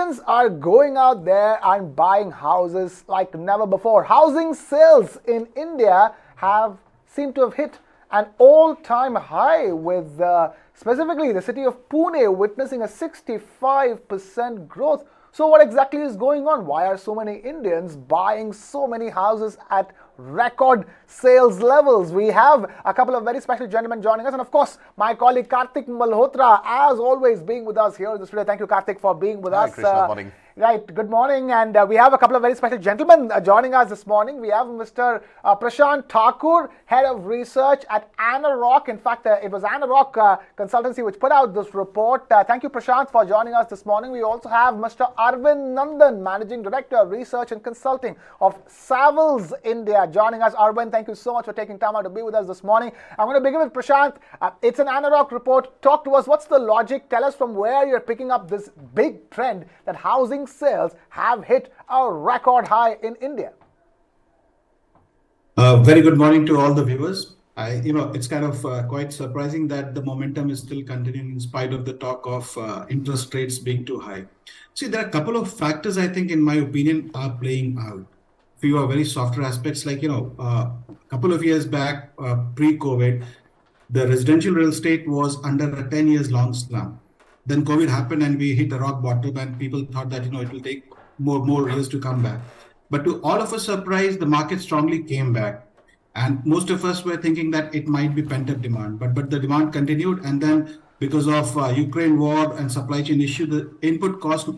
Indians are going out there and buying houses like never before. Housing sales in India have seemed to have hit an all-time high, with specifically the city of Pune witnessing a 65% growth. So what exactly is going on? Why are so many Indians buying so many houses at record sales levels? We have a couple of very special gentlemen joining us, and of course my colleague Kartik Malhotra, as always, being with us here in the studio. Thank you, Kartik, for being with us. Krishna, morning. Right, good morning, and we have a couple of very special gentlemen joining us this morning. We have Mr. Prashant Thakur, Head of Research at Anarock. In fact, it was Anarock Consultancy which put out this report. Thank you, Prashant, for joining us this morning. We also have Mr. Arvind Nandan, Managing Director, Research and Consulting of Savills India, joining us. Arvind, thank you so much for taking time out to be with us this morning. I'm going to begin with Prashant. It's an Anarock report. Talk to us. What's the logic? Tell us from where you're picking up this big trend that housing sales have hit a record high in India. Very good morning to all the viewers. It's kind of quite surprising that the momentum is still continuing in spite of the talk of interest rates being too high. See, there are a couple of factors I think, in my opinion, are playing out. Few are very softer aspects, like, a couple of years back, pre-COVID, the residential real estate was under a 10 years long slump. Then COVID happened and we hit a rock bottom, and people thought that, it will take more years to come back. But to all of us surprise, the market strongly came back. And most of us were thinking that it might be pent-up demand. But the demand continued. And then because of Ukraine war and supply chain issue, the input cost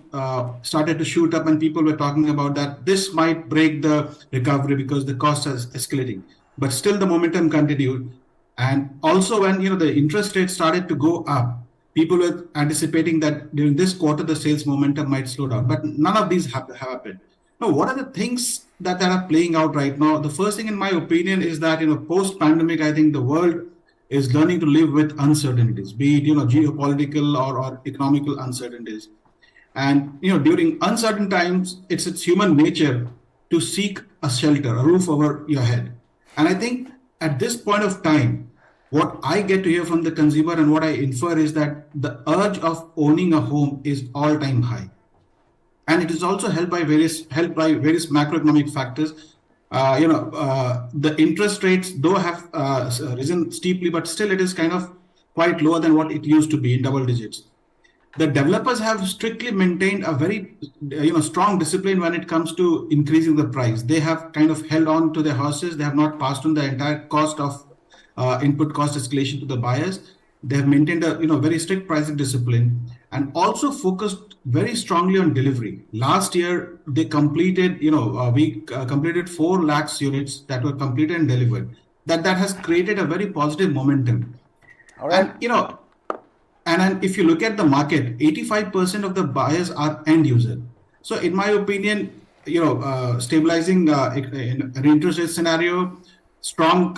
started to shoot up, and people were talking about that this might break the recovery because the cost is escalating. But still the momentum continued. And also when, the interest rates started to go up, people were anticipating that during this quarter, the sales momentum might slow down, but none of these have happened. Now, what are the things that are playing out right now? The first thing, in my opinion, is that, post-pandemic, I think the world is learning to live with uncertainties, be it, geopolitical or economical uncertainties. And, during uncertain times, it's human nature to seek a shelter, a roof over your head. And I think at this point of time, what I get to hear from the consumer and what I infer is that the urge of owning a home is all-time high. And it is also helped by various macroeconomic factors. The interest rates, though, have risen steeply, but still it is kind of quite lower than what it used to be, in double digits. The developers have strictly maintained a very strong discipline when it comes to increasing the price. They have kind of held on to their horses. They have not passed on the entire cost of input cost escalation to the buyers. They have maintained a very strict pricing discipline, and also focused very strongly on delivery. Last year, they completed, we completed 4 lakhs units that were completed and delivered. That has created a very positive momentum. All right. And if you look at the market, 85% of the buyers are end user. So in my opinion, stabilizing in an interest rate scenario, strong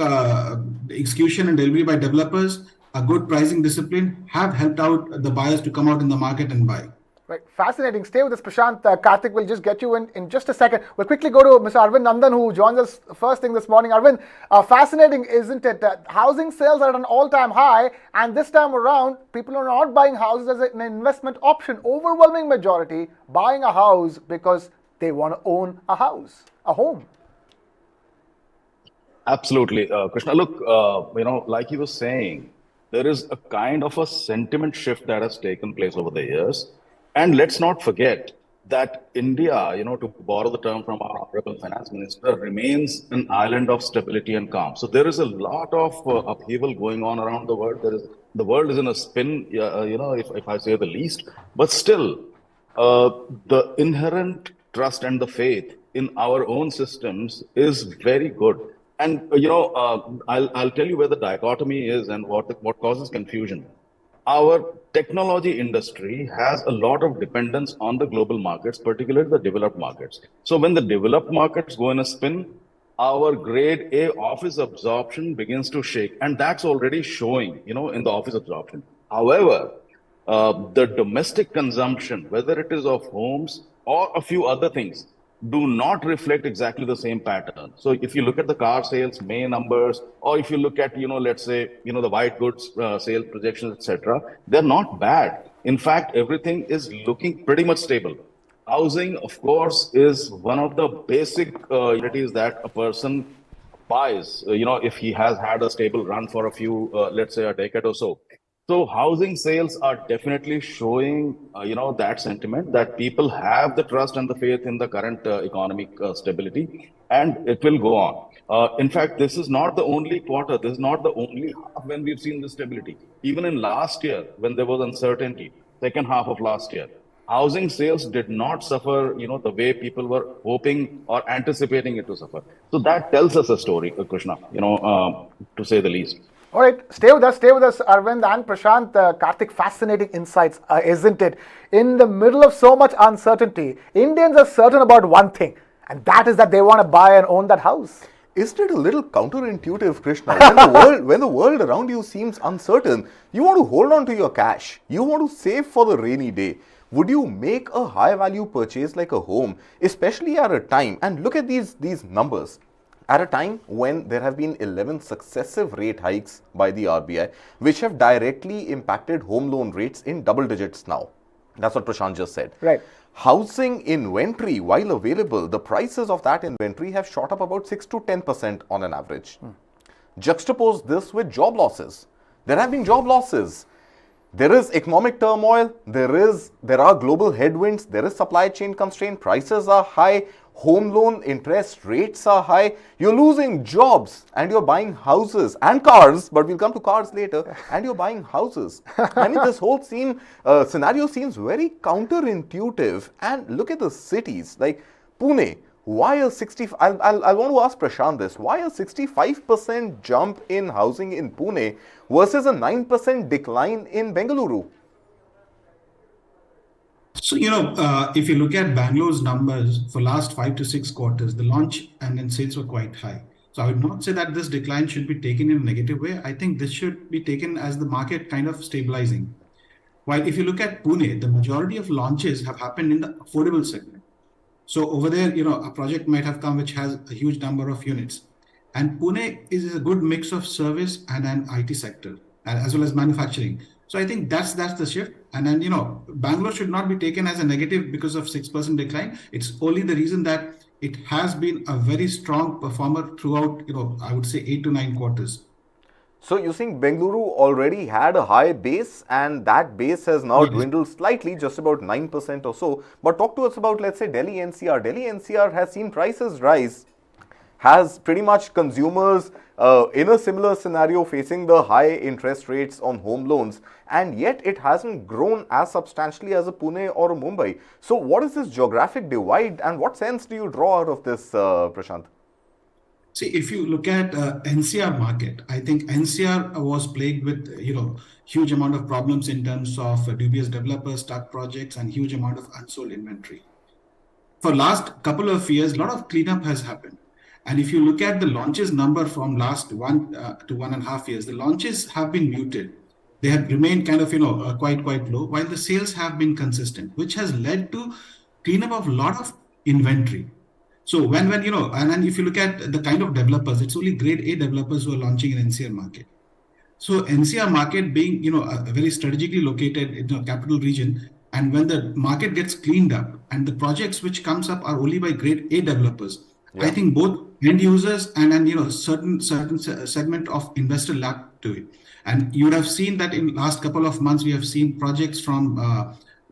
execution and delivery by developers, a good pricing discipline have helped out the buyers to come out in the market and buy. Right, fascinating. Stay with us, Prashant. Kartik will just get you in just a second. We'll quickly go to Mr. Arvind Nandan, who joins us first thing this morning. Arvind, fascinating, isn't it? Housing sales are at an all-time high, and this time around, people are not buying houses as an investment option. Overwhelming majority buying a house because they want to own a house, a home. Absolutely. Krishna, look, like he was saying, there is a kind of a sentiment shift that has taken place over the years. And let's not forget that India, to borrow the term from our Honorable Finance Minister, remains an island of stability and calm. So there is a lot of upheaval going on around the world. The world is in a spin, if I say the least. But still, the inherent trust and the faith in our own systems is very good. And, I'll tell you where the dichotomy is and what causes confusion. Our technology industry has a lot of dependence on the global markets, particularly the developed markets. So when the developed markets go in a spin, our grade A office absorption begins to shake. And that's already showing, in the office absorption. However, the domestic consumption, whether it is of homes or a few other things, do not reflect exactly the same pattern. So if you look at the car sales May numbers, or if you look at, let's say, the white goods sales projections, etc., they're not bad. In fact, everything is looking pretty much stable. housing, of course, is one of the basic utilities that a person buys, if he has had a stable run for a few, let's say a decade or so. So housing sales are definitely showing, that sentiment that people have the trust and the faith in the current economic stability, and it will go on. In fact, this is not the only quarter. This is not the only half when we've seen this stability. Even in last year, when there was uncertainty, second half of last year, housing sales did not suffer, the way people were hoping or anticipating it to suffer. So that tells us a story, Krishna, to say the least. All right, stay with us, Arvind and Prashant. Karthik, fascinating insights, isn't it? In the middle of so much uncertainty, Indians are certain about one thing, and that is that they want to buy and own that house. Isn't it a little counterintuitive, Krishna? When the world around you seems uncertain, you want to hold on to your cash. You want to save for the rainy day. Would you make a high value purchase like a home, especially at a time, and look at these numbers, at a time when there have been 11 successive rate hikes by the RBI, which have directly impacted home loan rates in double digits now. That's what Prashant just said. Right. Housing inventory, while available, the prices of that inventory have shot up about 6 to 10% on an average. Juxtapose this with job losses. There have been job losses. There is economic turmoil, there are global headwinds, there is supply chain constraint, prices are high, home loan interest rates are high, you're losing jobs and you're buying houses and cars, but we'll come to cars later, and you're buying houses. I mean, this whole scenario seems very counterintuitive. And look at the cities like Pune. Why a 65? I want to ask Prashant this. Why a 65% jump in housing in Pune versus a 9% decline in Bengaluru? So, if you look at Bangalore's numbers for last 5 to 6 quarters, the launch and then sales were quite high. So I would not say that this decline should be taken in a negative way. I think this should be taken as the market kind of stabilizing. While if you look at Pune, the majority of launches have happened in the affordable segment. So over there, a project might have come which has a huge number of units. And Pune is a good mix of service and an IT sector, as well as manufacturing. So I think that's the shift. And then, Bangalore should not be taken as a negative because of 6% decline. It's only the reason that it has been a very strong performer throughout, I would say 8 to 9 quarters. So you think Bengaluru already had a high base, and that base has now dwindled slightly, just about 9% or so. But talk to us about, let's say, Delhi NCR. Delhi NCR has seen prices rise, has pretty much consumers in a similar scenario facing the high interest rates on home loans, and yet it hasn't grown as substantially as a Pune or a Mumbai. So what is this geographic divide, and what sense do you draw out of this, Prashant? See, if you look at NCR market, I think NCR was plagued with, huge amount of problems in terms of dubious developers, stuck projects, and huge amount of unsold inventory. For last couple of years, a lot of cleanup has happened. And if you look at the launches number from last 1 to 1.5 years, the launches have been muted. They have remained kind of, quite low, while the sales have been consistent, which has led to cleanup of a lot of inventory. So when and then if you look at the kind of developers, it's only grade A developers who are launching in NCR market. So NCR market being, a very strategically located in a capital region, and when the market gets cleaned up and the projects which comes up are only by grade A developers, I think both end users and certain segment of investor lack to it. And you would have seen that in last couple of months, we have seen projects from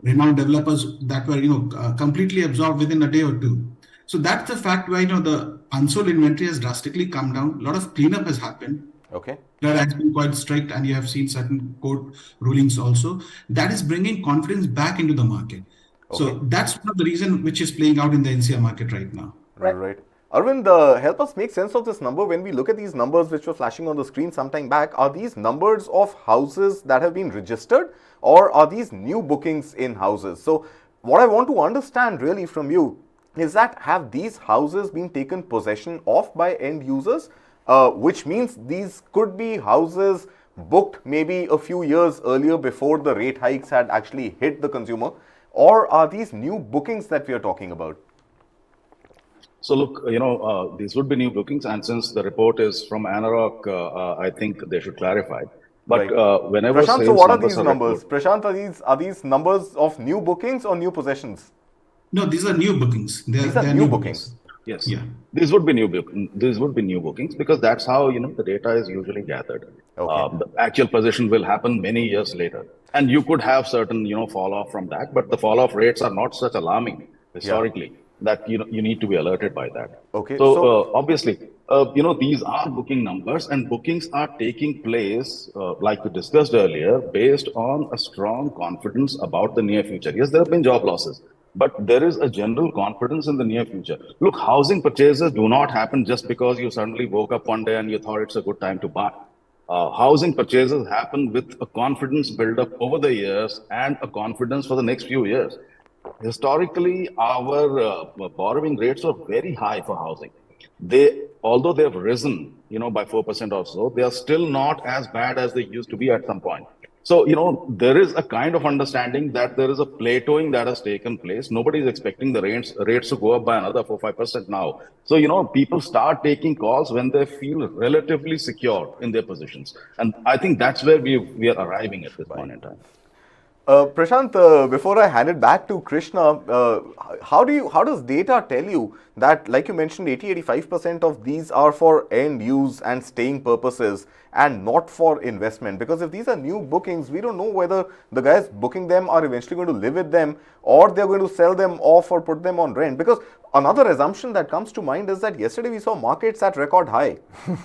renowned developers that were, completely absorbed within a day or two. So that's the fact why, the unsold inventory has drastically come down. A lot of cleanup has happened. Okay. That has been quite strict, and you have seen certain court rulings also. That is bringing confidence back into the market. Okay. So that's one of the reason which is playing out in the NCR market right now. Right. Arvind, help us make sense of this number. When we look at these numbers which were flashing on the screen some time back, are these numbers of houses that have been registered, or are these new bookings in houses? So what I want to understand really from you is that, have these houses been taken possession of by end users, which means these could be houses booked maybe a few years earlier before the rate hikes had actually hit the consumer, or are these new bookings that we are talking about? So look, these would be new bookings, and since the report is from ANAROC, I think they should clarify. But whenever Prashant, so what are these numbers? Prashant, are these numbers of new bookings or new possessions? No, these are new bookings. These are They're new new bookings. Yes, Yeah. these would be these would be new bookings because that's how the data is usually gathered. Okay. The actual position will happen many years later, and you could have certain fall off from that, but the fall off rates are not such alarming Yeah. historically that you need to be alerted by that. Okay. So So, obviously, these are booking numbers, and bookings are taking place, like we discussed earlier, based on a strong confidence about the near future. Yes, there have been job losses, but there is a general confidence in the near future. Look, housing purchases do not happen just because you suddenly woke up one day and you thought it's a good time to buy. Housing purchases happen with a confidence build up over the years and a confidence for the next few years. Historically, our borrowing rates are very high for housing. Although they have risen, by 4% or so, they are still not as bad as they used to be at some point. So, there is a kind of understanding that there is a plateauing that has taken place. Nobody is expecting the rates to go up by another 4-5% now. So, people start taking calls when they feel relatively secure in their positions. And I think that's where we are arriving at this point in time. Prashant, before I hand it back to Krishna, how does data tell you that, like you mentioned, 85% of these are for end use and staying purposes and not for investment? Because if these are new bookings, we don't know whether the guys booking them are eventually going to live with them or they're going to sell them off or put them on rent. Because another assumption that comes to mind is that yesterday we saw markets at record high,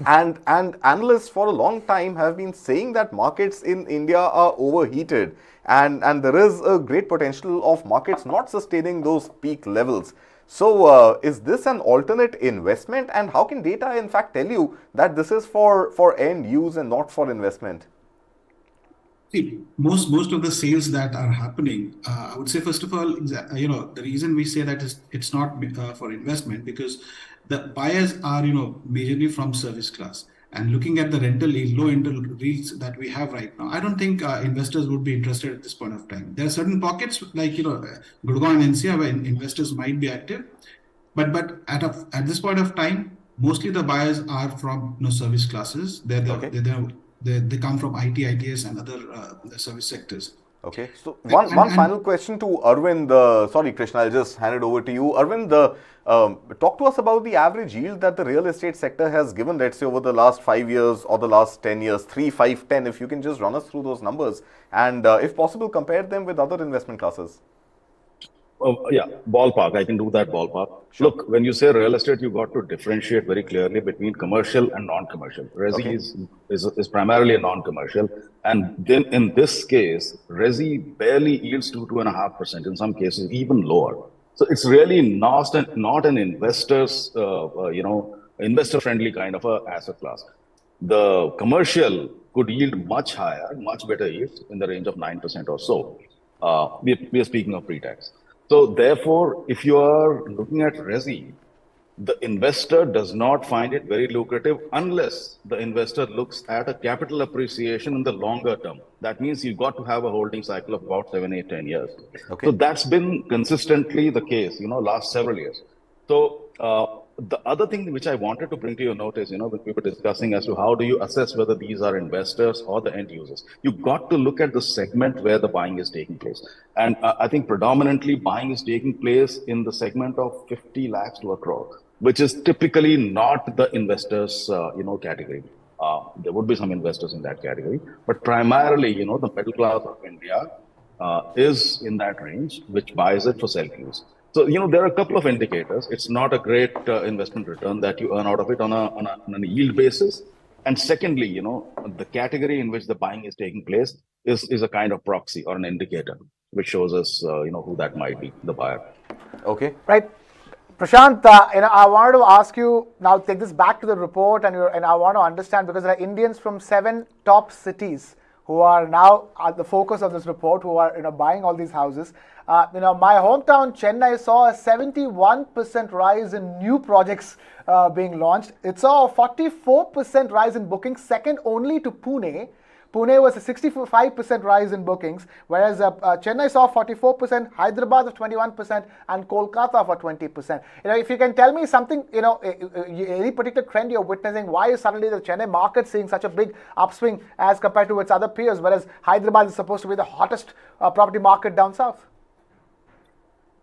and analysts for a long time have been saying that markets in India are overheated. And there is a great potential of markets not sustaining those peak levels. So is this an alternate investment, and how can data in fact tell you that this is for end use and not for investment? See, most of the sales that are happening, I would say, first of all, the reason we say that is it's not for investment because the buyers are, majorly from service class. And looking at the rental yield, low rental yields that we have right now, I don't think investors would be interested at this point of time. There are certain pockets like, Gurgaon and NCR where investors might be active. But at this point of time, mostly the buyers are from service classes. They come from IT, ITS, and other service sectors. Okay, so one final question to Arvind. Sorry, Krishna, I'll just hand it over to you. Arvind, talk to us about the average yield that the real estate sector has given, let's say, over the last 5 years or the last 10 years, 3, 5, 10. If you can just run us through those numbers and, if possible, compare them with other investment classes. Yeah, ballpark. I can do that ballpark. Sure. Look, when you say real estate, you got to differentiate very clearly between commercial and non-commercial. Resi is primarily a non-commercial, and then in this case, Resi barely yields 2.5%. In some cases, even lower. So it's really not an investor-friendly kind of a asset class. The commercial could yield much higher, much better yields in the range of 9% or so. We are speaking of pre-tax. So therefore, if you are looking at Resi, the investor does not find it very lucrative unless the investor looks at a capital appreciation in the longer term. That means you've got to have a holding cycle of about 7, 8, 10 years. Okay. So that's been consistently the case, last several years. So the other thing which I wanted to bring to your notice, when we were discussing as to how do you assess whether these are investors or the end users, you've got to look at the segment where the buying is taking place. And I think predominantly buying is taking place in the segment of 50 lakhs to a crore, which is typically not the investors, category. There would be some investors in that category, but primarily, the middle class of India is in that range, which buys it for self-use. So, there are a couple of indicators. It's not a great investment return that you earn out of it on a yield basis. And secondly, the category in which the buying is taking place is a kind of proxy or an indicator, which shows us, who that might be, the buyer. Okay. Right. Prashant, I wanted to ask you, now take this back to the report, and I want to understand, because there are Indians from 7 top cities who are now at the focus of this report, who are buying all these houses. My hometown Chennai saw a 71% rise in new projects being launched. It saw a 44% rise in bookings, second only to Pune. Pune was a 65% rise in bookings, whereas Chennai saw 44%, Hyderabad of 21%, and Kolkata for 20%. If you can tell me something, any particular trend you're witnessing, why is suddenly the Chennai market seeing such a big upswing as compared to its other peers, whereas Hyderabad is supposed to be the hottest property market down south?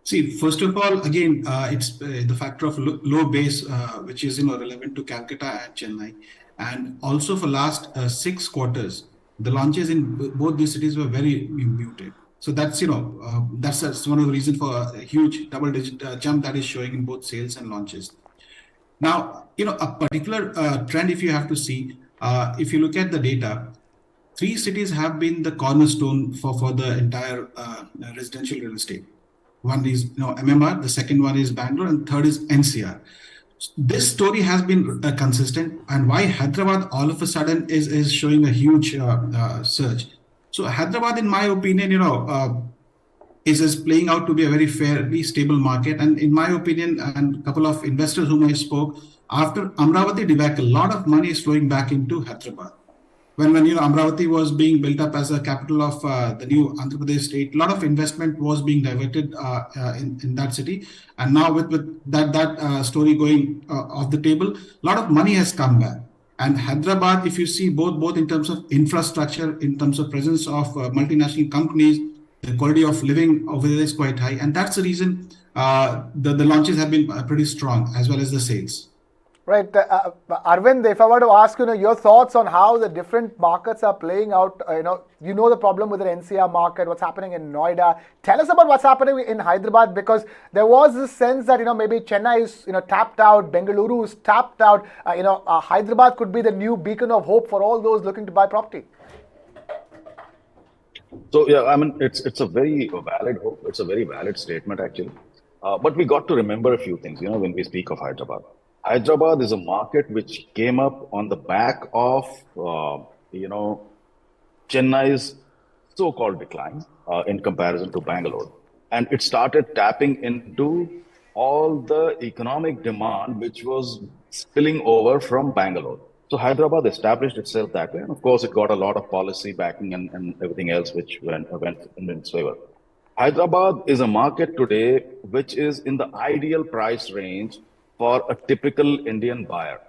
See, most of the sales that are happening, I would say, first of all, the reason we say that it's not for investment because the buyers are, majorly from service class. And looking at the rental yield, low rental yields that we have right now, I don't think investors would be interested at this point of time. There are certain pockets like, Gurgaon and NCR where investors might be active. But at this point of time, mostly the buyers are from service class. So See, first of all, again, it's the factor of low base, which is relevant to Calcutta and Chennai, and also for last 6 quarters, the launches in both these cities were very muted. So that's that's one of the reasons for a huge double-digit jump that is showing in both sales and launches. Now, a particular trend, if you have to see, if you look at the data, 3 cities have been the cornerstone for the entire residential real estate. One is MMR, the second one is Bangalore, and third is NCR. This story has been consistent, and why Hyderabad all of a sudden is showing a huge surge. So Hyderabad, in my opinion, is playing out to be a very fairly stable market. And in my opinion, and a couple of investors whom I spoke, after Amravati debacle, a lot of money is flowing back into Hyderabad. When Amravati was being built up as a capital of the new Andhra Pradesh state, a lot of investment was being diverted in that city. And now with that story going off the table, a lot of money has come back. And Hyderabad, if you see both in terms of infrastructure, in terms of presence of multinational companies, the quality of living over there is quite high. And that's the reason the launches have been pretty strong, as well as the sales. Right. Arvind, if I were to ask your thoughts on how the different markets are playing out, the problem with the NCR market, what's happening in Noida. Tell us about what's happening in Hyderabad, because there was this sense that, maybe Chennai is, tapped out, Bengaluru is tapped out. Hyderabad could be the new beacon of hope for all those looking to buy property. So, yeah, I mean, it's a very valid hope. It's a very valid statement, actually. But we got to remember a few things, when we speak of Hyderabad. Hyderabad is a market which came up on the back of, Chennai's so-called decline in comparison to Bangalore. And it started tapping into all the economic demand which was spilling over from Bangalore. So Hyderabad established itself that way. And of course, it got a lot of policy backing and everything else which went in its favor. Hyderabad is a market today which is in the ideal price range for a typical Indian buyer.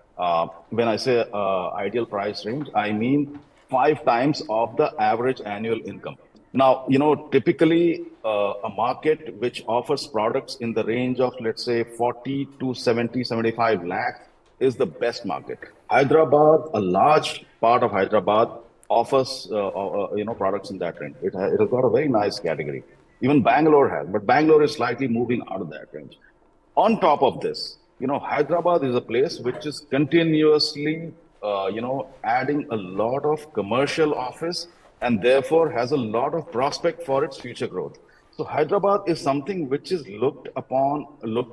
When I say ideal price range, I mean 5 times of the average annual income. Now, typically a market which offers products in the range of, let's say, 40 to 70, 75 lakhs is the best market. Hyderabad, a large part of Hyderabad offers, products in that range. It has got a very nice category. Even Bangalore has, but Bangalore is slightly moving out of that range. On top of this, Hyderabad is a place which is continuously, adding a lot of commercial office and therefore has a lot of prospect for its future growth. So Hyderabad is something which is looked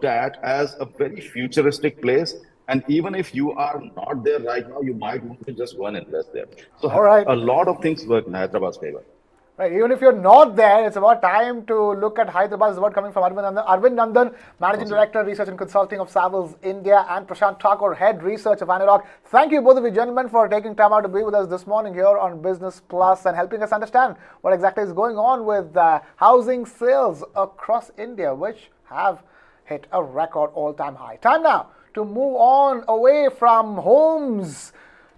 at as a very futuristic place. And even if you are not there right now, you might want to just go and invest there. So all right, a lot of things work in Hyderabad's favor. Right. Even if you're not there, it's about time to look at Hyderabad. It's about coming from Arvind Nandan, Managing Director, Research and Consulting of Savills India, and Prashant Thakur, Head Research of Anarock. Thank you, both of you gentlemen, for taking time out to be with us this morning here on Business Plus and helping us understand what exactly is going on with housing sales across India, which have hit a record all-time high. Time now to move on away from homes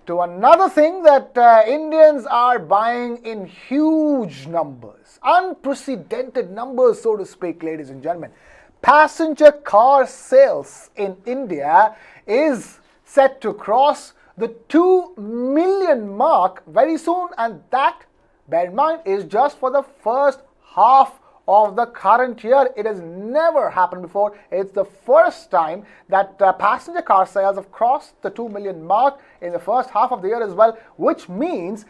to another thing that Indians are buying in huge numbers, unprecedented numbers, so to speak, ladies and gentlemen. Passenger car sales in India is set to cross the 2 million mark very soon, and that, bear in mind, is just for the first half of the current year. It has never happened before. It's the first time that passenger car sales have crossed the 2 million mark in the first half of the year as well, which means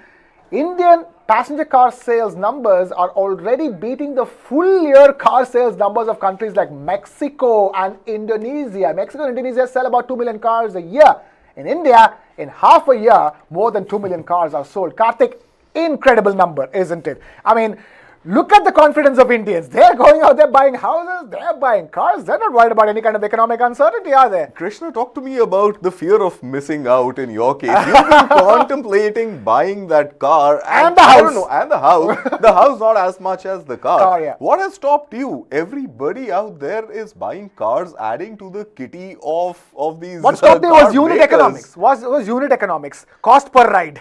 Indian passenger car sales numbers are already beating the full year car sales numbers of countries like Mexico and Indonesia. Mexico and Indonesia sell about 2 million cars a year. In India, in half a year, more than 2 million cars are sold. Karthik, incredible number, isn't it? I mean, look at the confidence of Indians. They're going out there buying houses, they're buying cars. They're not worried about any kind of economic uncertainty, are they? Krishna, talk to me about the fear of missing out in your case. You've been contemplating buying that car and the house. I don't know, and the house. The house not as much as the car. Yeah. What has stopped you? Everybody out there is buying cars, adding to the kitty of these. What stopped you was unit economics. Was unit economics. Cost per ride.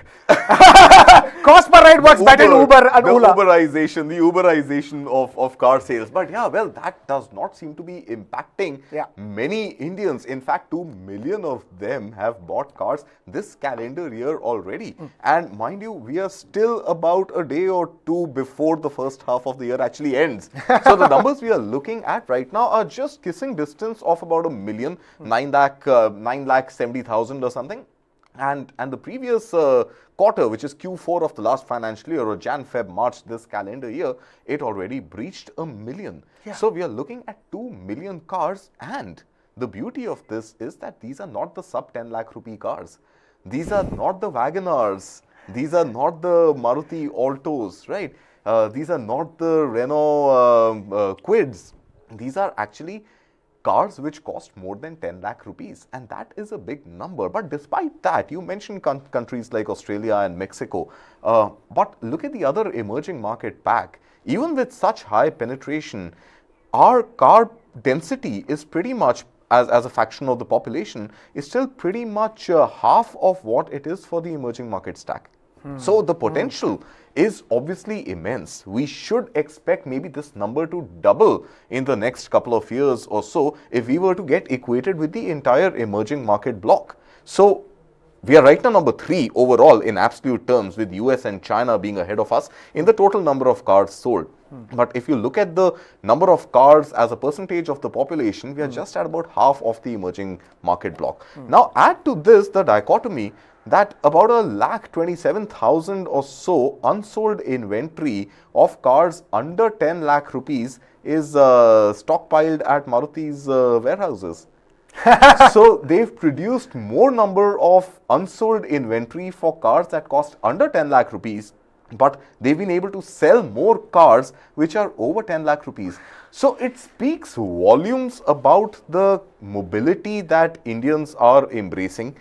Cost per ride works better in Uber and Ola. Uberization. the Uberization of car sales. But yeah, well, that does not seem to be impacting many Indians. In fact, 2 million of them have bought cars this calendar year already. And mind you, we are still about a day or two before the first half of the year actually ends. So the numbers we are looking at right now are just kissing distance of about a million, 9,70,000 or something. And the previous quarter, which is Q4 of the last financial year, or Jan, Feb, March this calendar year, it already breached a million. So we are looking at 2 million cars, and the beauty of this is that these are not the sub 10 lakh rupee cars. These are not the Wagonars. These are not the Maruti Altos, right? These are not the Renault Quids. These are actually cars which cost more than 10 lakh rupees, and that is a big number. But despite that, you mentioned countries like Australia and Mexico, but look at the other emerging market pack. Even with such high penetration, our car density is pretty much, as a fraction of the population, is still pretty much half of what it is for the emerging market stack. So the potential is obviously immense. We should expect maybe this number to double in the next couple of years or so if we were to get equated with the entire emerging market block. So we are right now number 3 overall in absolute terms, with US and China being ahead of us in the total number of cars sold. But if you look at the number of cars as a percentage of the population, we are just at about half of the emerging market block. Now add to this the dichotomy that about 1,27,000 or so unsold inventory of cars under 10 lakh rupees is stockpiled at Maruti's warehouses. So they've produced more number of unsold inventory for cars that cost under 10 lakh rupees, but they've been able to sell more cars which are over 10 lakh rupees. So it speaks volumes about the mobility that Indians are embracing.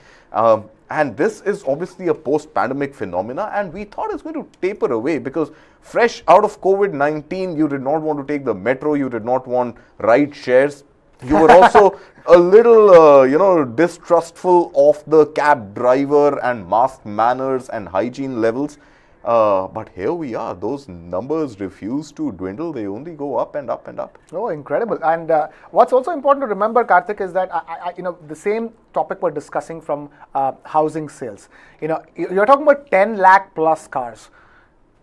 And this is obviously a post-pandemic phenomena, and we thought it's going to taper away because fresh out of COVID-19, you did not want to take the metro, you did not want ride shares. You were also a little, distrustful of the cab driver and mask manners and hygiene levels. But here we are. Those numbers refuse to dwindle. They only go up and up and up. Oh, incredible. And what's also important to remember, Karthik, is that, the same topic we're discussing from housing sales. You're talking about 10 lakh plus cars.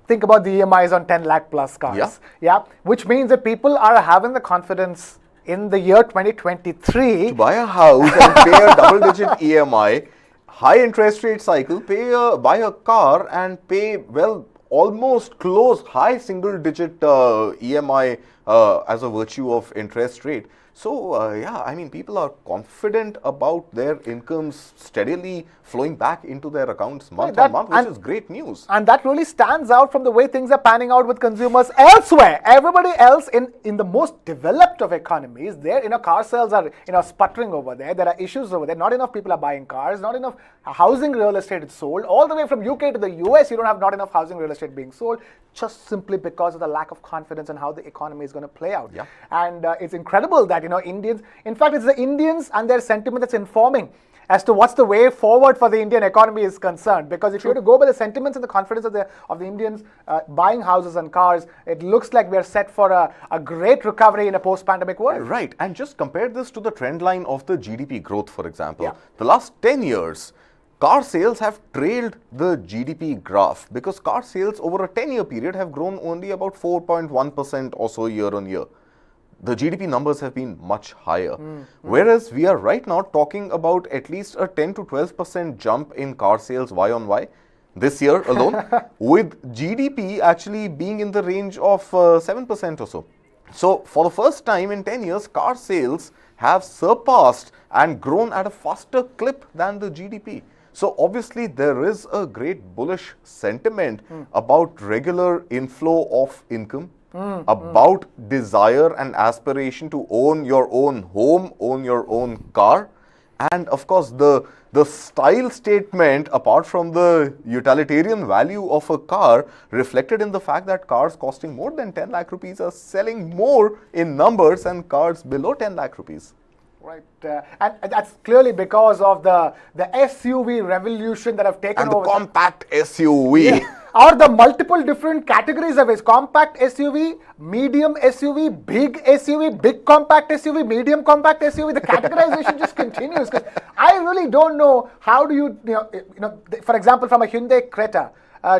Think about the EMIs on 10 lakh plus cars. Yeah. Which means that people are having the confidence in the year 2023 to buy a house and pay a double-digit EMI, high interest rate cycle, buy a car and pay, well, almost close high single-digit EMI as a virtue of interest rate. So, yeah, I mean, people are confident about their incomes steadily flowing back into their accounts month on month, which is great news. And that really stands out from the way things are panning out with consumers elsewhere. Everybody else in the most developed of economies, car sales are, sputtering over there. There are issues over there. Not enough people are buying cars. Not enough housing real estate is sold. All the way from UK to the US, you don't have not enough housing real estate being sold, just simply because of the lack of confidence in how the economy is going to play out. Yeah. And it's incredible that, Indians, in fact, it's the Indians and their sentiment that's informing as to what's the way forward for the Indian economy is concerned. Because if you were to go by the sentiments and the confidence of the Indians buying houses and cars, it looks like we're set for a great recovery in a post-pandemic world. Right. And just compare this to the trend line of the GDP growth, for example. Yeah. The last 10 years, car sales have trailed the GDP graph because car sales over a 10-year period have grown only about 4.1% or so year on year. The GDP numbers have been much higher. Whereas we are right now talking about at least a 10 to 12% jump in car sales Y on Y this year alone, with GDP actually being in the range of 7% or so. So for the first time in 10 years, car sales have surpassed and grown at a faster clip than the GDP. So obviously there is a great bullish sentiment about regular inflow of income, about desire and aspiration to own your own home, own your own car. And of course, the style statement, apart from the utilitarian value of a car, reflected in the fact that cars costing more than 10 lakh rupees are selling more in numbers than cars below 10 lakh rupees. Right, and that's clearly because of the SUV revolution that have taken over. And the compact SUV. Yeah. Or the multiple different categories of it: compact SUV, medium SUV, big SUV, big compact SUV, medium compact SUV. The categorization just continues, because I really don't know how do you know, for example, from a Hyundai Creta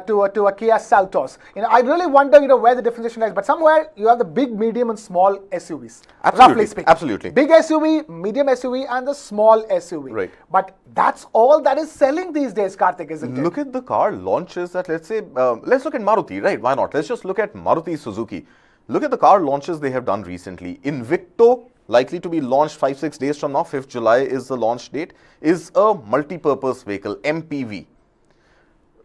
to a Kia Seltos. I really wonder, where the differentiation lies. But somewhere you have the big, medium, and small SUVs. Absolutely, roughly speaking. absolutely. Big SUV, medium SUV, and the small SUV. Right. But that's all that is selling these days, Karthik, isn't it? Look at the car launches that, let's say, let's look at Maruti, right? Why not? Let's just look at Maruti Suzuki. Look at the car launches they have done recently. Invicto, likely to be launched 5-6 days from now, 5th July is the launch date, is a multi-purpose vehicle, MPV.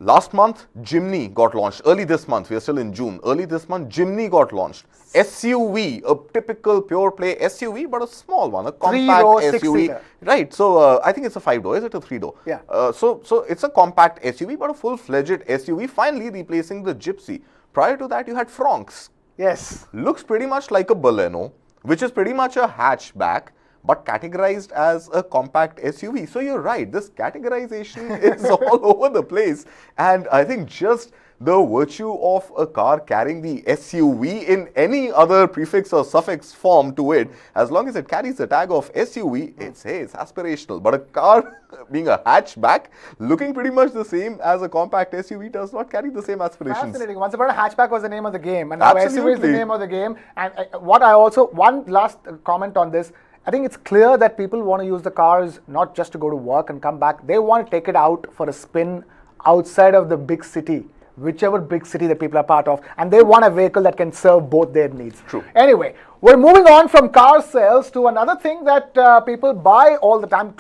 Last month, Jimny got launched. Early this month, we are still in June. Early this month, Jimny got launched. SUV, a typical pure play SUV, but a small one, a compact SUV. Six-seater. Right. So I think it's a 5-door. Is it a 3-door? Yeah. So it's a compact SUV, but a full-fledged SUV, finally replacing the Gypsy. Prior to that, you had Fronx. Yes. Looks pretty much like a Baleno, which is pretty much a hatchback, but categorized as a compact SUV. So you're right, this categorization is all over the place. And I think just the virtue of a car carrying the SUV in any other prefix or suffix form to it, as long as it carries the tag of SUV, it's aspirational. But a car being a hatchback, looking pretty much the same as a compact SUV, does not carry the same aspirations. Fascinating. Once upon a hatchback was the name of the game, and now SUV is the Absolutely. name of the game. And one last comment on this. I think it's clear that people want to use the cars not just to go to work and come back. They want to take it out for a spin outside of the big city, whichever big city that people are part of, and they want a vehicle that can serve both their needs. True. Anyway, we're moving on from car sales to another thing that people buy all the time.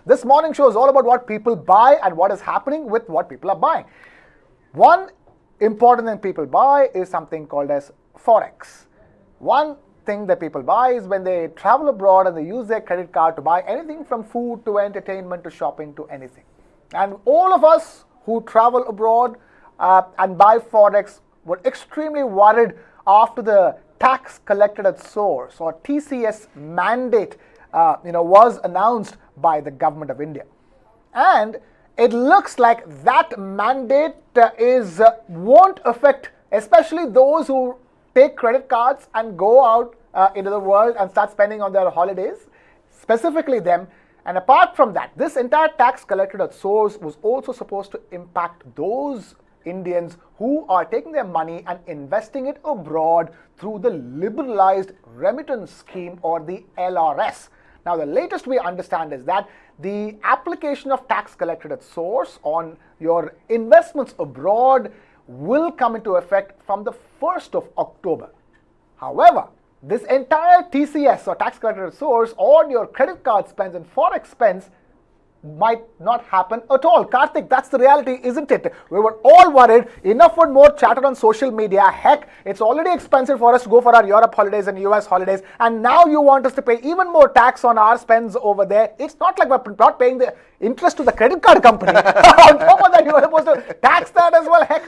This morning show is all about what people buy and what is happening with what people are buying. One important thing people buy is something called as Forex. One thing that people buy is when they travel abroad and they use their credit card to buy anything from food to entertainment to shopping to anything. And all of us who travel abroad and buy Forex were extremely worried after the tax collected at source, or TCS mandate was announced by the government of India. And it looks like that mandate won't affect especially those who take credit cards and go out into the world and start spending on their holidays, specifically them. And apart from that, this entire tax collected at source was also supposed to impact those Indians who are taking their money and investing it abroad through the liberalized remittance scheme, or the LRS. Now, the latest we understand is that the application of tax collected at source on your investments abroad will come into effect from the 1st of October. However, this entire TCS, or tax collected at source, on your credit card spends and Forex spends might not happen at all. Karthik, that's the reality, isn't it? We were all worried. Enough and more chatted on social media. Heck, it's already expensive for us to go for our Europe holidays and US holidays, and now you want us to pay even more tax on our spends over there. It's not like we're not paying the interest to the credit card company. On top of that, you are supposed to tax that as well. Heck,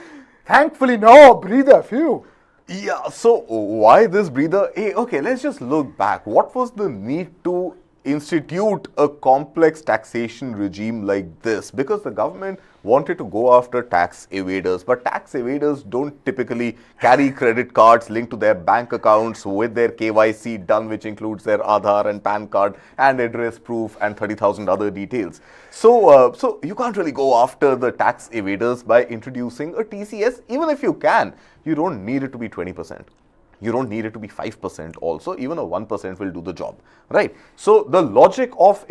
thankfully, no, breather, phew. Yeah, so why this breather? Hey, okay, let's just look back. What was the need to institute a complex taxation regime like this? Because the government wanted to go after tax evaders, but tax evaders don't typically carry credit cards linked to their bank accounts with their KYC done, which includes their Aadhaar and PAN card and address proof and 30,000 other details. So you can't really go after the tax evaders by introducing a TCS. Even if you can, you don't need it to be 20%. You don't need it to be 5% also. Even a 1% will do the job, right? So the logic of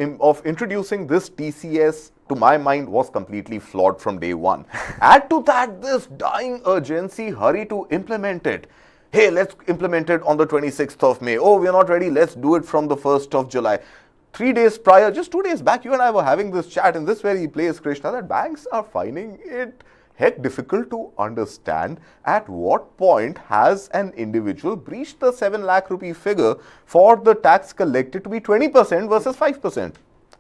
introducing this TCS, to my mind, was completely flawed from day one. Add to that this dying urgency, hurry to implement it. Hey, let's implement it on the 26th of May. Oh, we're not ready. Let's do it from the 1st of July. 3 days prior, just 2 days back, you and I were having this chat in this very place, Krishna, that banks are finding it heck difficult to understand at what point has an individual breached the 7 lakh rupee figure for the tax collected to be 20% versus 5%.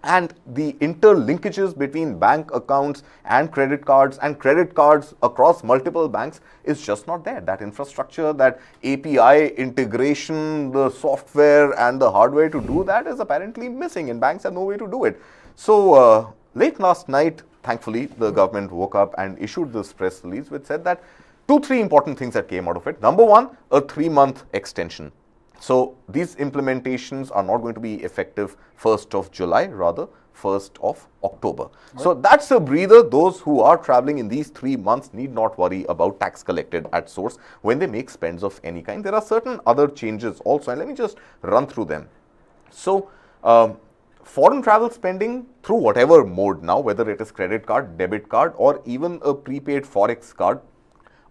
And the interlinkages between bank accounts and credit cards across multiple banks is just not there. That infrastructure, that API integration, the software and the hardware to do that is apparently missing, and banks have no way to do it. So late last night, thankfully, the government woke up and issued this press release which said that 2-3 important things that came out of it. Number one, a 3-month extension. So these implementations are not going to be effective 1st of July, rather 1st of October. Right. So that's a breather. Those who are traveling in these 3 months need not worry about tax collected at source when they make spends of any kind. There are certain other changes also, and let me just run through them. So foreign travel spending through whatever mode now, whether it is credit card, debit card, or even a prepaid forex card,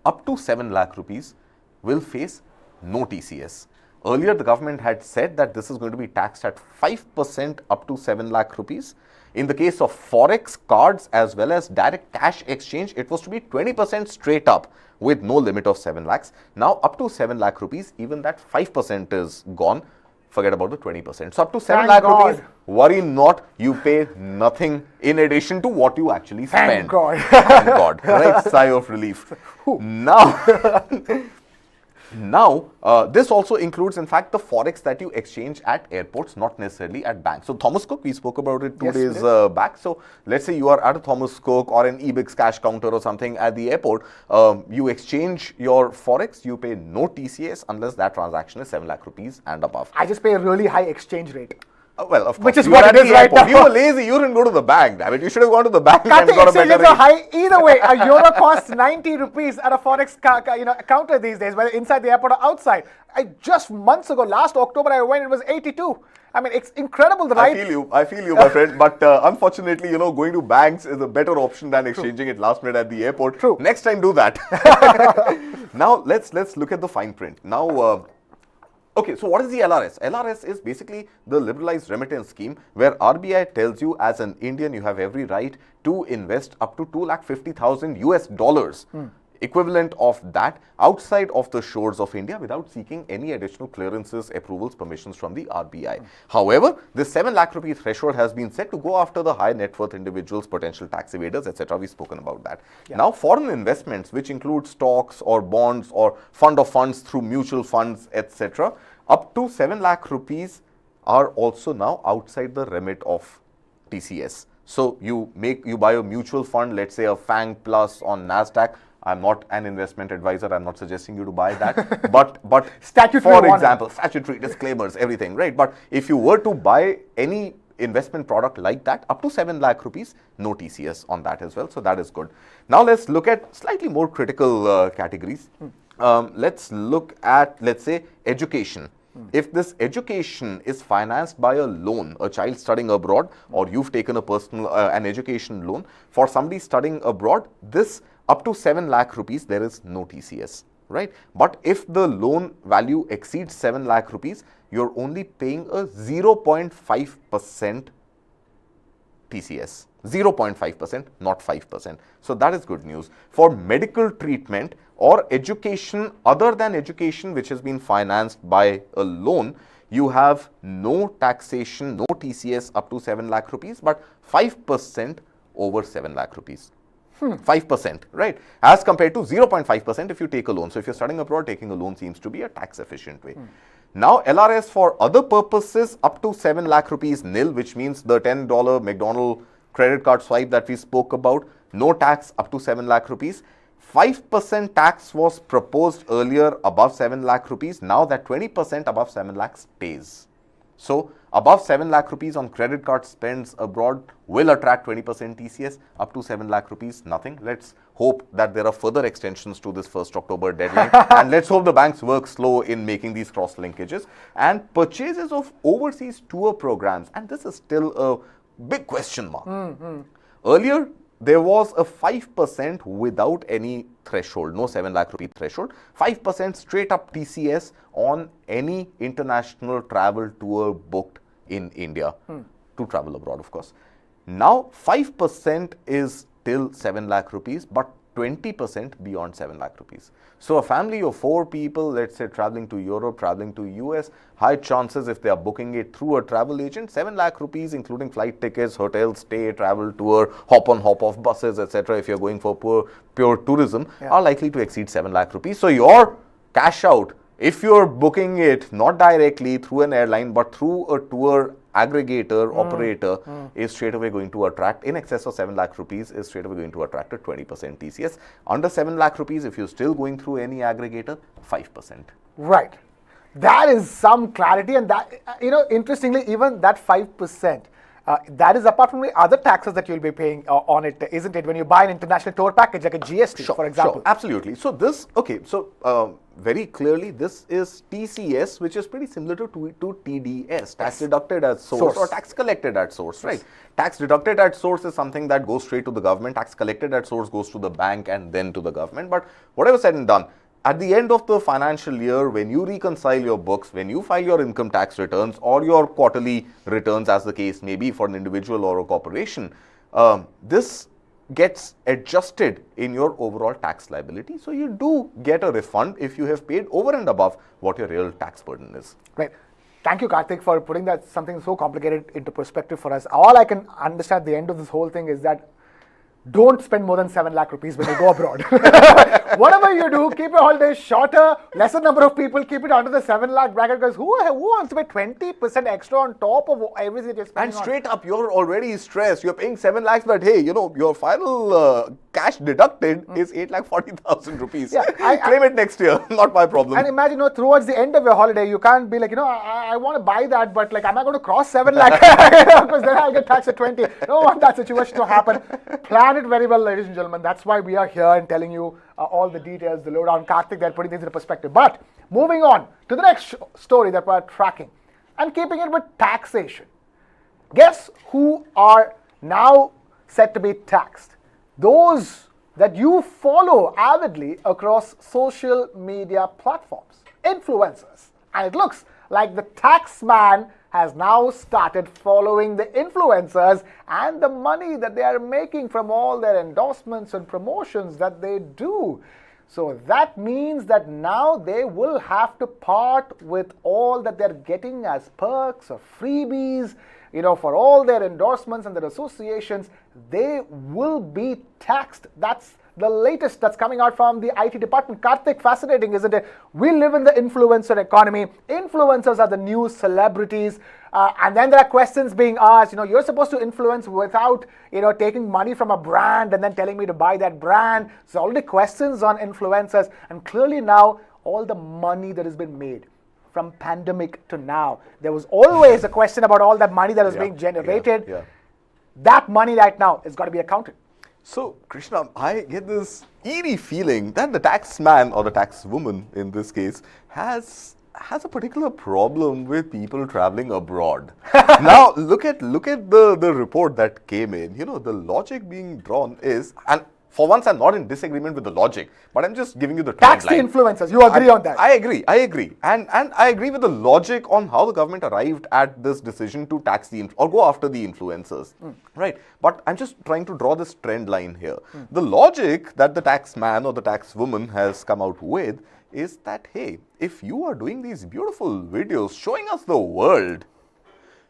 up to 7 lakh rupees will face no TCS. Earlier, the government had said that this is going to be taxed at 5% up to 7 lakh rupees. In the case of forex cards as well as direct cash exchange, it was to be 20% straight up with no limit of 7 lakhs. Now, up to 7 lakh rupees, even that 5% is gone. Forget about the 20%. So, up to 7 lakh rupees, worry not, you pay nothing in addition to what you actually spend. Thank God. Thank God. Right? Sigh of relief. Now, this also includes, in fact, the forex that you exchange at airports, not necessarily at banks. So, Thomas Cook, we spoke about it 2 days back. So, let's say you are at a Thomas Cook or an eBix cash counter or something at the airport. You exchange your forex, you pay no TCS unless that transaction is 7 lakh rupees and above. I just pay a really high exchange rate. Well, of course. Which is what it is right now. You were lazy. You didn't go to the bank. Damn it. You should have gone to the bank and got a better exchanges are high either way. A euro costs 90 rupees at a forex counter these days, whether inside the airport or outside. Just months ago, last October, I went. It was 82. I mean, it's incredible, right? I feel you, my friend. But unfortunately, going to banks is a better option than exchanging it last minute at the airport. True. Next time, do that. Now, let's look at the fine print. Now. Okay, so what is the LRS? LRS is basically the liberalized remittance scheme where RBI tells you as an Indian you have every right to invest up to $250,000 US, equivalent of that, outside of the shores of India without seeking any additional clearances, approvals, permissions from the RBI. However, this 7 lakh rupee threshold has been set to go after the high net worth individuals, potential tax evaders, etc. We've spoken about that. Yeah. Now, foreign investments, which include stocks or bonds or fund of funds through mutual funds, etc., up to 7 lakh rupees are also now outside the remit of TCS. So, you buy a mutual fund, let's say a FANG Plus on NASDAQ. I'm not an investment advisor. I'm not suggesting you to buy that. But for example, statutory disclaimers, everything, right? But if you were to buy any investment product like that, up to 7 lakh rupees, no TCS on that as well. So that is good. Now let's look at slightly more critical categories. Let's look at, let's say, education. If this education is financed by a loan, a child studying abroad, or you've taken a personal an education loan for somebody studying abroad, this up to 7 lakh rupees, there is no TCS, right? But if the loan value exceeds 7 lakh rupees, you're only paying a 0.5% TCS. 0.5%, not 5%. So that is good news. For medical treatment or education other than education which has been financed by a loan, you have no taxation, no TCS up to 7 lakh rupees, but 5% over 7 lakh rupees. 5%, right? As compared to 0.5% if you take a loan. So if you're studying abroad, taking a loan seems to be a tax efficient way. Now, LRS for other purposes up to 7 lakh rupees nil, which means the $10 McDonald's credit card swipe that we spoke about, no tax up to 7 lakh rupees. 5% tax was proposed earlier above 7 lakh rupees. Now that 20% above 7 lakhs stays. So, above 7 lakh rupees on credit card spends abroad will attract 20% TCS. Up to 7 lakh rupees, nothing. Let's hope that there are further extensions to this 1st October deadline. And let's hope the banks work slow in making these cross linkages. And purchases of overseas tour programs. And this is still a big question mark. Earlier, there was a 5% without any threshold, no 7 lakh rupee threshold, 5% straight up TCS on any international travel tour booked in India to travel abroad, of course. Now, 5% is till 7 lakh rupees, but 20% beyond 7 lakh rupees. So, a family of 4 people, let's say traveling to Europe, traveling to US, high chances if they are booking it through a travel agent, 7 lakh rupees including flight tickets, hotel stay, travel tour, hop on, hop off buses, etc. if you're going for pure tourism, are likely to exceed 7 lakh rupees. So, your cash out, if you're booking it not directly through an airline, but through a tour aggregator, operator is straight away going to attract, in excess of 7 lakh rupees, is straight away going to attract a 20% TCS. Under 7 lakh rupees, if you're still going through any aggregator, 5%. Right. That is some clarity, and that, interestingly, even that 5%, that is apart from the other taxes that you'll be paying on it, isn't it? When you buy an international tour package like a GST, for example. Sure, absolutely. So this, very clearly, this is TCS, which is pretty similar to TDS, tax deducted at source or tax collected at source, right? Tax deducted at source is something that goes straight to the government. Tax collected at source goes to the bank and then to the government. But whatever said and done, at the end of the financial year, when you reconcile your books, when you file your income tax returns or your quarterly returns, as the case may be for an individual or a corporation, this gets adjusted in your overall tax liability. So you do get a refund if you have paid over and above what your real tax burden is. Right. Thank you, Karthik, for putting that something so complicated into perspective for us. All I can understand at the end of this whole thing is that don't spend more than 7 lakh rupees when you go abroad. Whatever you do, keep your holidays shorter, lesser number of people, keep it under the 7 lakh bracket, because who wants to pay 20% extra on top of everything you're spending? And straight up, you're already stressed. You're paying 7 lakhs, but hey, your final cash deducted is 8,40,000 rupees. Yeah, claim it next year, not my problem. And imagine, towards the end of your holiday, you can't be like, I want to buy that, but like, am I going to cross 7 lakh? Because then I'll get taxed at 20. Don't want that situation to happen. Plan it very well, ladies and gentlemen. That's why we are here and telling you all the details, the lowdown. Karthik, they're putting things into perspective. But moving on to the next story that we're tracking and keeping it with taxation. Guess who are now set to be taxed? Those that you follow avidly across social media platforms, influencers. And it looks like the tax man has now started following the influencers and the money that they are making from all their endorsements and promotions that they do. So that means that now they will have to part with all that they're getting as perks or freebies, for all their endorsements and their associations. They will be taxed. That's the latest that's coming out from the IT department. Karthik, fascinating, isn't it? We live in the influencer economy. Influencers are the new celebrities. And then there are questions being asked, you're supposed to influence without, taking money from a brand and then telling me to buy that brand. So already questions on influencers. And clearly now, all the money that has been made from pandemic to now, there was always a question about all that money that was being generated. That money right now is got to be accounted. So, Krishna, I get this eerie feeling that the tax man or the tax woman in this case has a particular problem with people traveling abroad. Now, look at the report that came in. The logic being drawn is, and for once I'm not in disagreement with the logic, but I'm just giving you the tax the influencers. You agree on that? I agree. And I agree with the logic on how the government arrived at this decision to tax or go after the influencers. Right. But I'm just trying to draw this trend line here. The logic that the tax man or the tax woman has come out with is that, hey, if you are doing these beautiful videos showing us the world,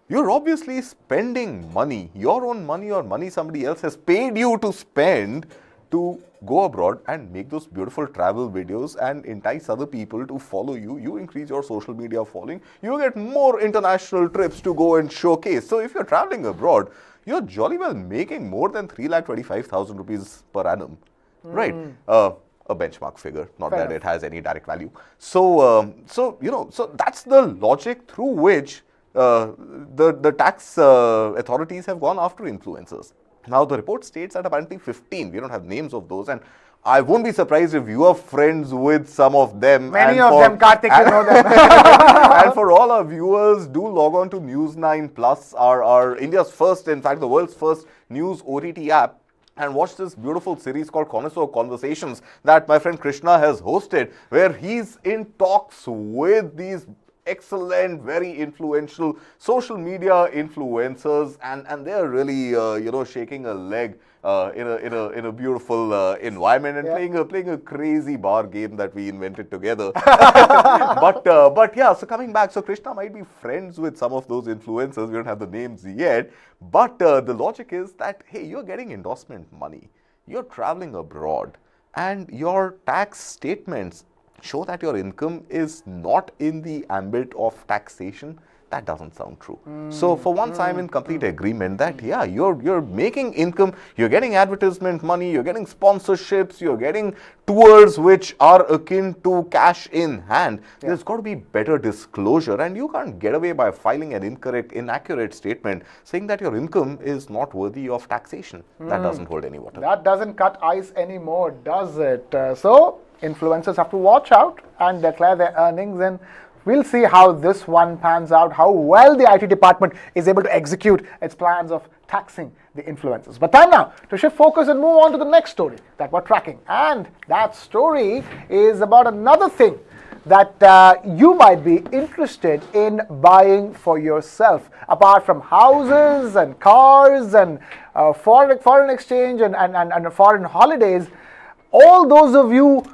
you're obviously spending money, your own money or money somebody else has paid you to spend to go abroad and make those beautiful travel videos and entice other people to follow you. You increase your social media following, you get more international trips to go and showcase. So if you're traveling abroad, you're jolly well making more than 3,25,000 rupees per annum, right? A benchmark figure, not that it has any direct value. So that's the logic through which the tax authorities have gone after influencers. Now, the report states that apparently 15, we don't have names of those, and I won't be surprised if you are friends with some of them. Many of them, Karthik, you know them. And for all our viewers, do log on to News9 Plus, our India's first, in fact, the world's first news OTT app, and watch this beautiful series called Connoisseur Conversations that my friend Krishna has hosted, where he's in talks with these excellent, very influential social media influencers, and they're really shaking a leg in a beautiful environment and playing a crazy bar game that we invented together. but yeah, so coming back, so Krishna might be friends with some of those influencers. We don't have the names yet, but the logic is that, hey, you're getting endorsement money, you're traveling abroad, and your tax statements show that your income is not in the ambit of taxation. That doesn't sound true. So for once, I'm in complete agreement that, yeah, you're making income, you're getting advertisement money, you're getting sponsorships, you're getting tours which are akin to cash in hand. There's got to be better disclosure, and you can't get away by filing an inaccurate statement saying that your income is not worthy of taxation. That doesn't hold any water. That doesn't cut ice anymore, does it? So influencers have to watch out and declare their earnings, and we'll see how this one pans out, how well the IT department is able to execute its plans of taxing the influencers. But time now to shift focus and move on to the next story that we're tracking. And that story is about another thing that you might be interested in buying for yourself. Apart from houses and cars and foreign exchange and foreign holidays, all those of you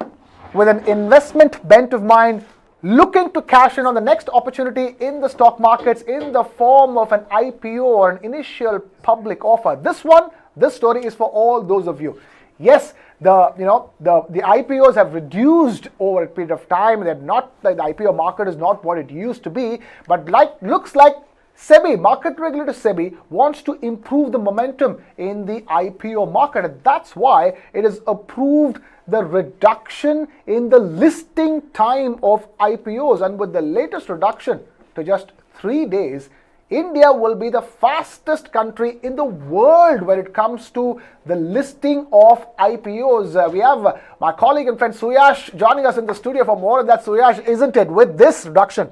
with an investment bent of mind looking to cash in on the next opportunity in the stock markets in the form of an IPO or an initial public offer. This story is for all those of you. Yes, the IPOs have reduced over a period of time. They're not, the IPO market is not what it used to be, but looks like SEBI, market regulator SEBI, wants to improve the momentum in the IPO market, and that's why it has approved the reduction in the listing time of IPOs. And with the latest reduction to just 3 days, India will be the fastest country in the world when it comes to the listing of IPOs. We have my colleague and friend Suyash joining us in the studio for more of that. Suyash, isn't it, with this reduction,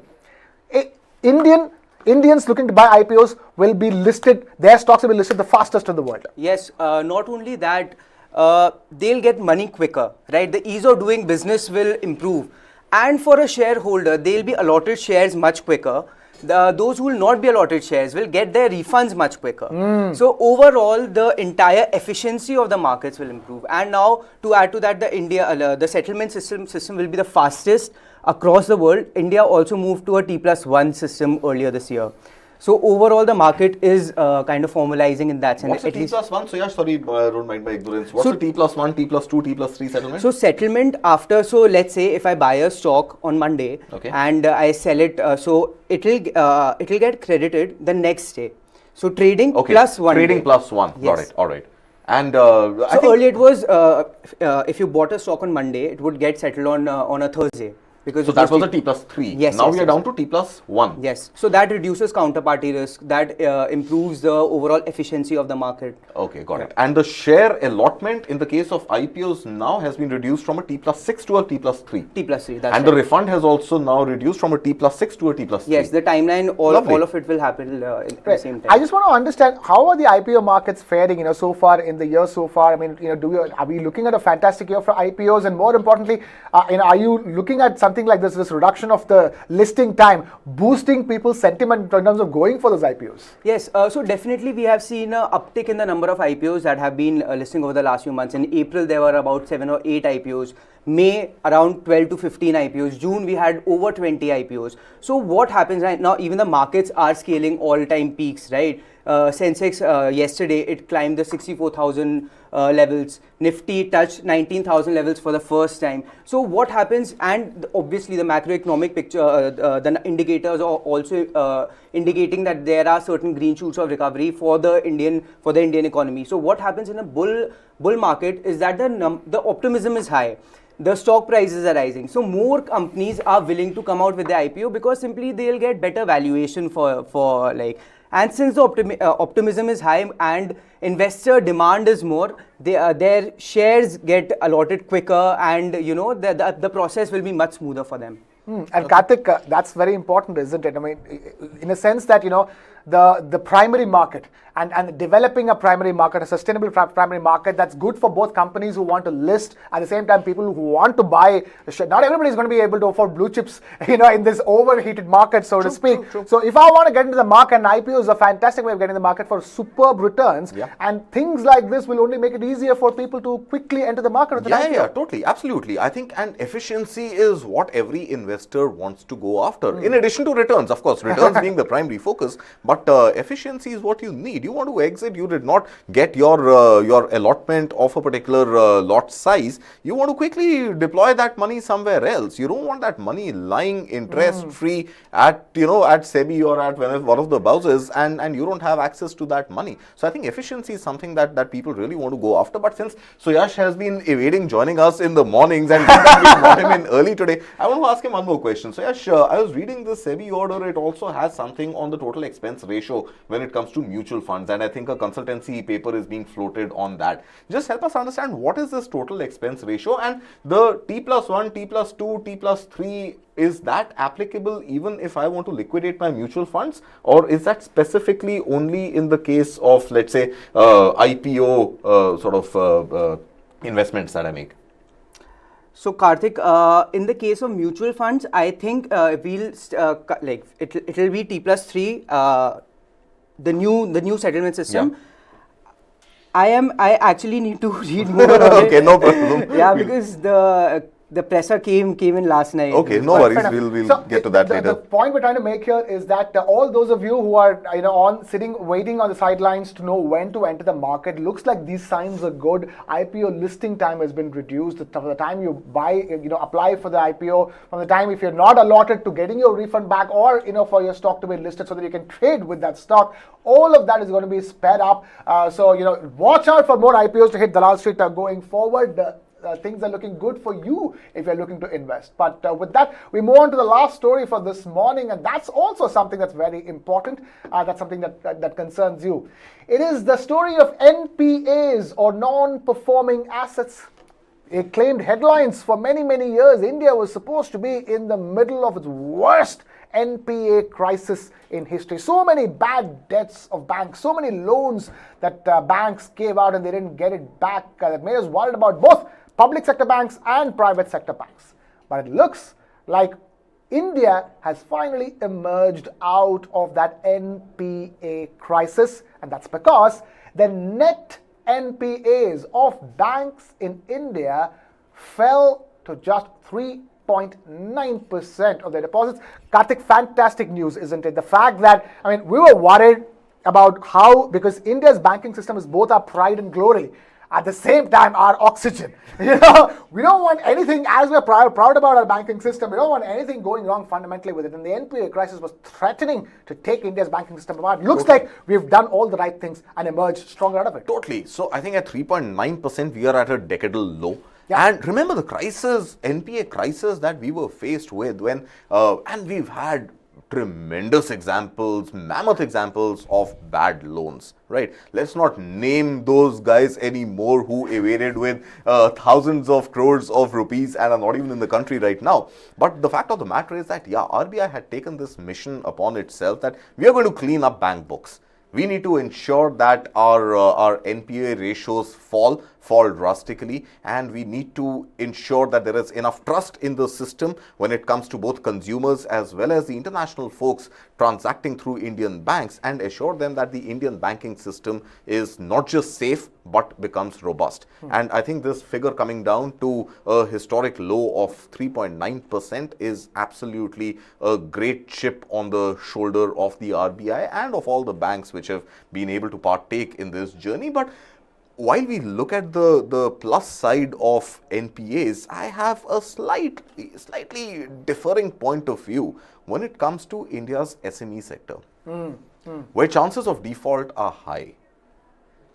Indians looking to buy IPOs will be listed, their stocks will be listed the fastest in the world? Yes, not only that, they'll get money quicker, right? The ease of doing business will improve. And for a shareholder, they'll be allotted shares much quicker. Those who will not be allotted shares will get their refunds much quicker. So overall, the entire efficiency of the markets will improve. And now, to add to that, the settlement system will be the fastest across the world. India also moved to a T+1 system earlier this year. So overall, the market is kind of formalizing in that sense. What's the T+1? So yeah, sorry, don't mind my ignorance. What's the T+1, T+2, T+3 settlement? So settlement after, so let's say if I buy a stock on Monday and I sell it, so it'll get credited the next day. So trading plus 1 Trading day. plus 1. Yes. Got it. All right. And so earlier it was if you bought a stock on Monday, it would get settled on a Thursday. Because so that was a T+3. Yes. Now we are down to T+1. Yes. So that reduces counterparty risk. That improves the overall efficiency of the market. Okay, got it. And the share allotment in the case of IPOs now has been reduced from a T+6 to a T+3. T+3. That's and right. the refund has also now reduced from a T+6 to a T+3. Yes, the timeline, all of it will happen at the same time. I just want to understand, how are the IPO markets faring, so far in the year so far? I mean, are we looking at a fantastic year for IPOs? And more importantly, are you looking at something like this reduction of the listing time boosting people's sentiment in terms of going for those IPOs? Yes, so definitely we have seen an uptick in the number of IPOs that have been listing over the last few months. In April, there were about 7 or 8 IPOs. May, around 12 to 15 IPOs. June, we had over 20 IPOs. So what happens right now, even the markets are scaling all-time peaks, right? Sensex yesterday, it climbed the 64,000 levels. Nifty touched 19,000 levels for the first time. So what happens, and obviously the macroeconomic picture, the indicators are also indicating that there are certain green shoots of recovery for the Indian economy. So what happens in a bull market is that the optimism is high. The stock prices are rising. So more companies are willing to come out with the IPO because simply they'll get better valuation for like. And since the optimism is high and investor demand is more, their shares get allotted quicker, and the process will be much smoother for them. And Karthik, that's very important, isn't it? I mean, in a sense that the primary market and developing a primary market, a sustainable primary market that's good for both companies who want to list, at the same time people who want to buy. Not everybody is going to be able to afford blue chips, in this overheated market, so to speak. True. So if I want to get into the market, and IPO is a fantastic way of getting the market for superb returns, and things like this will only make it easier for people to quickly enter the market with an IPO. Yeah, totally, absolutely. I think, and efficiency is what every investor wants to go after. In addition to returns, of course, returns being the primary focus, but but efficiency is what you need. You want to exit, you did not get your allotment of a particular lot size. You want to quickly deploy that money somewhere else. You don't want that money lying interest free at, at SEBI or at one of the houses, and you don't have access to that money. So I think efficiency is something that people really want to go after. But since Suyash has been evading joining us in the mornings and we brought him in early today, I want to ask him one more question. Suyash, I was reading the SEBI order. It also has something on the total expense ratio when it comes to mutual funds, and I think a consultancy paper is being floated on that. Just help us understand what is this total expense ratio, and the T+1, T+2, T+3, is that applicable even if I want to liquidate my mutual funds, or is that specifically only in the case of, let's say, IPO sort of investments that I make? So Karthik, in the case of mutual funds, I think we'll like it'll be T+3, the new settlement system. Yeah. I actually need to read more about okay, it. no problem. Yeah, because the presser came in last night. Okay, no worries. We'll get to that later. The point we're trying to make here is that all those of you who are waiting on the sidelines to know when to enter the market, looks like these signs are good. IPO listing time has been reduced. The time you apply for the IPO, from the time if you're not allotted to getting your refund back, or for your stock to be listed so that you can trade with that stock, all of that is going to be sped up. So watch out for more IPOs to hit Dalal Street going forward. Things are looking good for you if you're looking to invest. But with that, we move on to the last story for this morning, and that's also something that's very important. That's something that concerns you. It is the story of NPAs, or non-performing assets. It claimed headlines for many, many years. India was supposed to be in the middle of its worst NPA crisis in history. So many bad debts of banks, so many loans that banks gave out and they didn't get it back. That made us worried about both public sector banks and private sector banks. But it looks like India has finally emerged out of that NPA crisis, and that's because the net NPAs of banks in India fell to just 3.9% of their deposits. Karthik, fantastic news, isn't it? The fact that, we were worried about how, because India's banking system is both our pride and glory, at the same time our oxygen. We don't want anything, as we're proud about our banking system, we don't want anything going wrong fundamentally with it. And the NPA crisis was threatening to take India's banking system apart. Looks like we've done all the right things and emerged stronger out of it. Totally. So I think at 3.9%, we are at a decadal low. Yeah. And remember the crisis, NPA crisis that we were faced with when, and we've had tremendous examples, mammoth examples of bad loans, right? Let's not name those guys anymore who evaded with thousands of crores of rupees and are not even in the country right now. But the fact of the matter is that, RBI had taken this mission upon itself that we are going to clean up bank books. We need to ensure that our NPA ratios fall drastically, and we need to ensure that there is enough trust in the system when it comes to both consumers as well as the international folks transacting through Indian banks, and assure them that the Indian banking system is not just safe but becomes robust. And I think this figure coming down to a historic low of 3.9% is absolutely a great chip on the shoulder of the RBI and of all the banks which have been able to partake in this journey. But while we look at the plus side of NPAs, I have a slightly differing point of view when it comes to India's SME sector, where chances of default are high.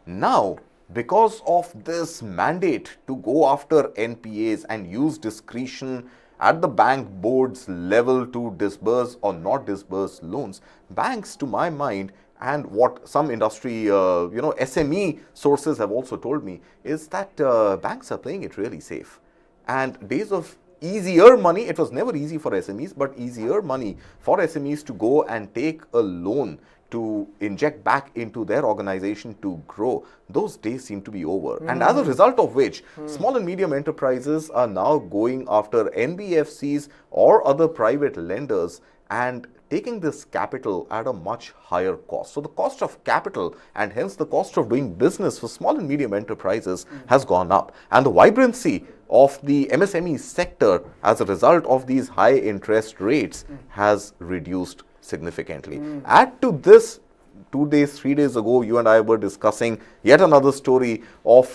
Now, because of this mandate to go after NPAs and use discretion at the bank board's level to disburse or not disburse loans, banks, to my mind, and what some industry, SME sources have also told me, is that banks are playing it really safe. And days of easier money, it was never easy for SMEs, but easier money for SMEs to go and take a loan to inject back into their organization to grow, those days seem to be over. And as a result of which, small and medium enterprises are now going after NBFCs or other private lenders and taking this capital at a much higher cost. So the cost of capital and hence the cost of doing business for small and medium enterprises has gone up. And the vibrancy of the MSME sector as a result of these high interest rates has reduced significantly. Add to this 2 days, 3 days ago, you and I were discussing yet another story of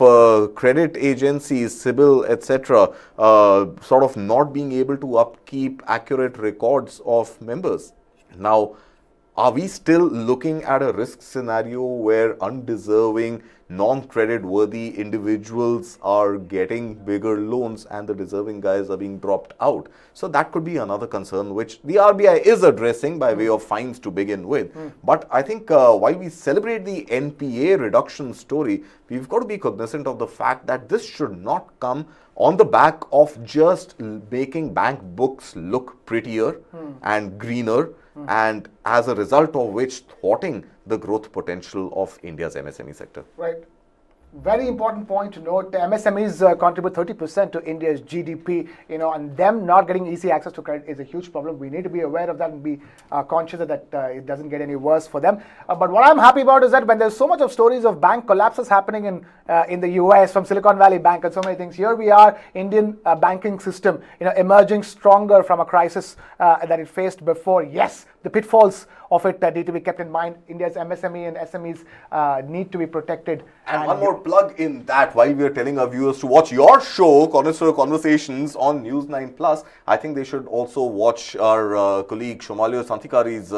credit agencies, SEBI, etc., sort of not being able to upkeep accurate records of members. Now, are we still looking at a risk scenario where undeserving, non-credit worthy individuals are getting bigger loans and the deserving guys are being dropped out? So that could be another concern which the RBI is addressing by way of fines to begin with. But I think while we celebrate the NPA reduction story, we've got to be cognizant of the fact that this should not come on the back of just making bank books look prettier and greener, and as a result of which thwarting the growth potential of India's MSME sector. Right. Very important point to note. MSMEs contribute 30% to India's GDP, and them not getting easy access to credit is a huge problem. We need to be aware of that and be conscious that it doesn't get any worse for them. But what I'm happy about is that when there's so much of stories of bank collapses happening in the US from Silicon Valley Bank and so many things, here we are, Indian banking system, emerging stronger from a crisis that it faced before. Yes, the pitfalls of it need to be kept in mind. India's MSME and SMEs need to be protected. And one more plug in that, while we are telling our viewers to watch your show, Connoisseur Conversations on News9 Plus, I think they should also watch our colleague Shomalio Santikari's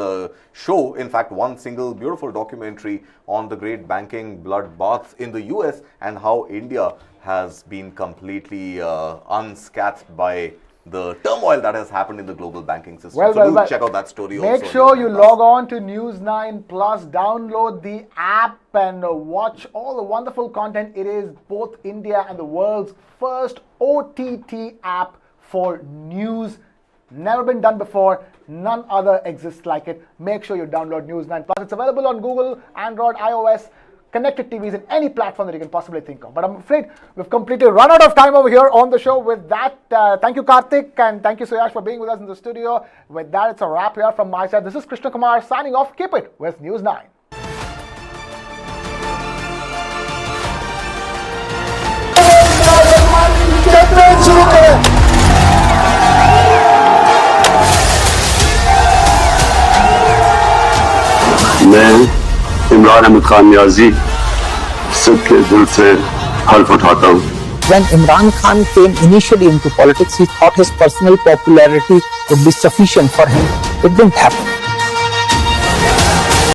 show. In fact, one single beautiful documentary on the great banking bloodbath in the US and how India has been completely unscathed by the turmoil that has happened in the global banking system. So check out that story also. Make sure you log on to News9 Plus, download the app and watch all the wonderful content. It is both India and the world's first OTT app for news. Never been done before. None other exists like it. Make sure you download News9 Plus. It's available on Google, Android, iOS, connected TVs in any platform that you can possibly think of. But I'm afraid we've completely run out of time over here on the show. With that, thank you Karthik and thank you Suyash for being with us in the studio. With that, it's a wrap here from my side. This is KrishnaKumar signing off. Keep it with News9. मैं इमरान अहमद खान नियाजी सबके दिल से हल्फ उठाता हूँ. When Imran Khan came initially into politics, he thought his personal popularity would be sufficient for him. It didn't happen.